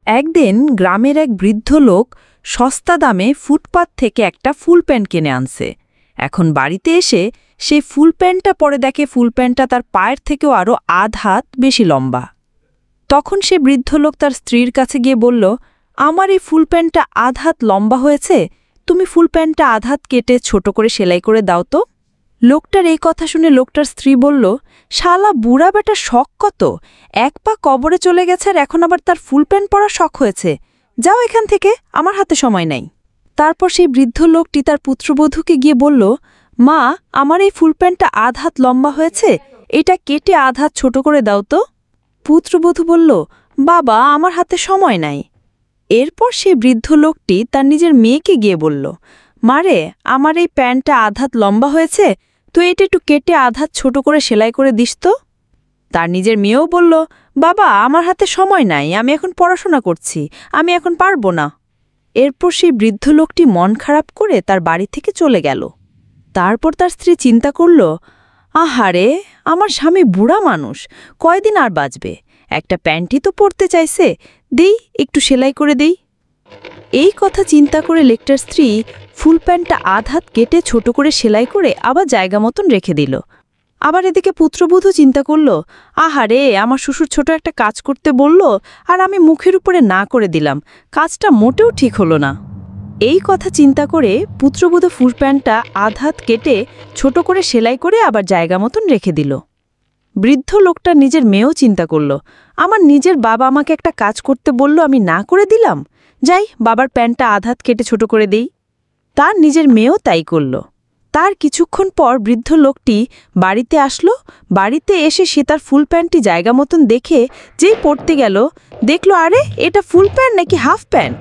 একদিন গ্রামের এক বৃদ্ধ লোক সস্তা দামে ফুটপাত থেকে একটা ফুল প্যান্ট কিনে আনছে। এখন বাড়িতে এসে সেই ফুল প্যান্টটা পরে দেখে ফুল প্যান্টটা তার পায়ের থেকেও আরও আধ হাত বেশি লম্বা। তখন সে বৃদ্ধ লোক তার স্ত্রীর কাছে গিয়ে বলল, আমার এই ফুল প্যান্টটা আধ হাত লম্বা হয়েছে, তুমি ফুল প্যান্টটা আধ হাত কেটে ছোট করে সেলাই করে দাও তো। লোকটার এই কথা শুনে লোকটার স্ত্রী বলল, শালা বুড়া বেটা শখ কত, এক পা কবরে চলে গেছে আর এখন আবার তার ফুল প্যান্ট পরা শখ হয়েছে, যাও এখান থেকে, আমার হাতে সময় নাই। তারপর সেই বৃদ্ধ লোকটি তার পুত্রবধূকে গিয়ে বলল, মা, আমার এই ফুল প্যান্টটা আধ হাত লম্বা হয়েছে, এটা কেটে আধ হাত ছোট করে দাও তো। পুত্রবধূ বলল, বাবা, আমার হাতে সময় নাই। এরপর সেই বৃদ্ধ লোকটি তার নিজের মেয়েকে গিয়ে বলল, মারে, আমার এই প্যান্টটা আধ হাত লম্বা হয়েছে, তো এটা একটু কেটে আধ হাত ছোট করে সেলাই করে দিস তো। তার নিজের মেয়েও বলল, বাবা, আমার হাতে সময় নাই, আমি এখন পড়াশোনা করছি, আমি এখন পারবো না। এরপর সেই বৃদ্ধ লোকটি মন খারাপ করে তার বাড়ি থেকে চলে গেল। তারপর তার স্ত্রী চিন্তা করল, আহারে, আমার স্বামী বুড়া মানুষ, কয়দিন আর বাঁচবে, একটা প্যান্টই তো পরতে চাইছে, দেই একটু সেলাই করে দেই। এই কথা চিন্তা করে লোকটার স্ত্রী ফুল প্যান্টটা আধ হাত কেটে ছোট করে সেলাই করে আবার জায়গা মতন রেখে দিল। আবার এদিকে পুত্রবধূ চিন্তা করল, আহারে, আমার শ্বশুর ছোট একটা কাজ করতে বলল আর আমি মুখের উপরে না করে দিলাম, কাজটা মোটেও ঠিক হলো না। এই কথা চিন্তা করে পুত্রবধূ ফুল প্যান্টটা আধ হাত কেটে ছোট করে সেলাই করে আবার জায়গা মতন রেখে দিল। বৃদ্ধ লোকটা নিজের মেয়েও চিন্তা করল, আমার নিজের বাবা আমাকে একটা কাজ করতে বলল, আমি না করে দিলাম, যাই বাবার প্যান্টটা আধ হাত কেটে ছোট করে দেই। তার নিজের মেয়েও তাই করল। তার কিছুক্ষণ পর বৃদ্ধ লোকটি বাড়িতে আসলো। বাড়িতে এসে সে তার ফুল প্যান্টটি জায়গা মতন দেখে যেই পরতে গেল, দেখল, আরে, এটা ফুল প্যান্ট নাকি হাফ প্যান্ট।